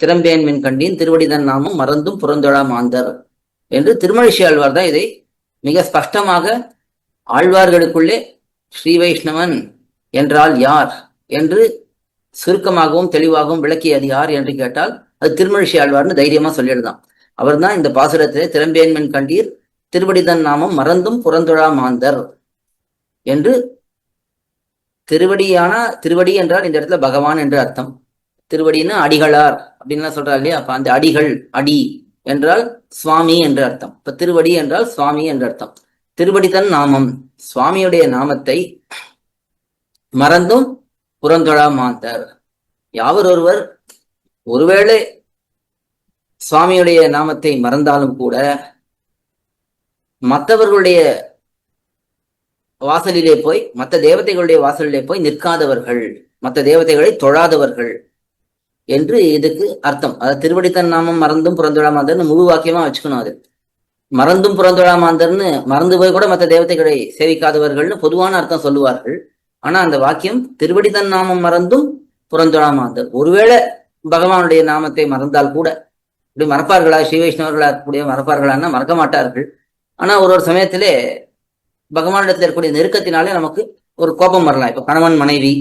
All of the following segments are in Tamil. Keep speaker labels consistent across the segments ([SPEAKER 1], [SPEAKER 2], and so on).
[SPEAKER 1] திறம்பேன் மின் கண்டீன் திருவடிதன் நாமும் மறந்தும் புறந்தொழா மாந்தர் என்று திருமழிசை ஆழ்வார் தான் இதை மிக ஸ்பஷ்டமாக ஆழ்வார்களுக்குள்ளே ஸ்ரீ வைஷ்ணவன் என்றால் யார் என்று சுருக்கமாகவும் தெளிவாகவும் விளக்கியது யார் என்று கேட்டால் அது திருமழிசை ஆழ்வார்னு தைரியமா சொல்லிடுதான். அவர் தான் இந்த பாசுரத்திலே திறம்பேன்மென் கண்டீர் திருவடிதன் நாமம் மறந்தும் புறந்தொழா மாந்தர் என்று திருவடி என்றால் இந்த இடத்துல பகவான் என்று அர்த்தம். திருவடின்னு அடிகளார் அப்படின்னு சொல்றாரு இல்லையா? அப்ப அந்த அடிகள், அடி என்றால் சுவாமி என்று அர்த்தம். இப்ப திருவடி என்றால் சுவாமி என்று அர்த்தம். திருவடிதன் நாமம், சுவாமியுடைய நாமத்தை மறந்தும் புறந்தொழா மாந்தர். யாவர் ஒருவர் ஒருவேளை சுவாமியுடைய நாமத்தை மறந்தாலும் கூட மற்றவர்களுடைய வாசலிலே போய், மற்ற தேவதைகளுடைய வாசலிலே போய் நிற்காதவர்கள், மற்ற தேவதைகளை தொழாதவர்கள் என்று இதுக்கு அர்த்தம். அதாவது திருவடித்தன் நாமம் மறந்தும் புறந்தொழா மாந்தர்னு முழு வாக்கியமா வச்சுக்கணும். அது மறந்தும் புறந்தொழா மாந்தர்னு மறந்து போய் கூட மற்ற தேவதைகளை சேவிக்காதவர்கள்னு பொதுவான அர்த்தம் சொல்லுவார்கள். ஆனா அந்த வாக்கியம் திருவடித்தன் நாமம் மறந்தும் புறந்தொழா மாந்தர். ஒருவேளை பகவானுடைய நாமத்தை மறந்தால் கூட, இப்படி மறப்பார்களா? ஸ்ரீ வைஷ்ணவர்களா இருக்கக்கூடிய மறப்பார்களான்னா மறக்க மாட்டார்கள். ஆனா ஒரு சமயத்திலே பகவானிடத்தில் இருக்கக்கூடிய நெருக்கத்தினாலே நமக்கு ஒரு கோபம் வரலாம். இப்ப கணவன் மனைவி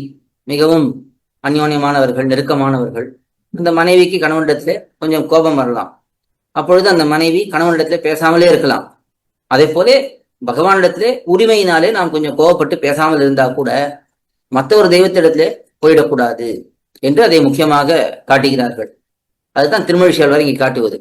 [SPEAKER 1] மிகவும் அந்யோன்யமானவர்கள், நெருக்கமானவர்கள். இந்த மனைவிக்கு கணவனிடத்திலே கொஞ்சம் கோபம் வரலாம். அப்பொழுது அந்த மனைவி கணவனிடத்திலே பேசாமலே இருக்கலாம். அதே போல பகவானிடத்திலே உரிமையினாலே நாம் கொஞ்சம் கோபப்பட்டு பேசாமல் இருந்தா கூட மற்ற ஒரு தெய்வத்திடத்திலே போயிடக்கூடாது என்று அதை முக்கியமாக காட்டுகிறார்கள். அதுதான் திருமழிசை ஆழ்வார் இங்கே காட்டுவது.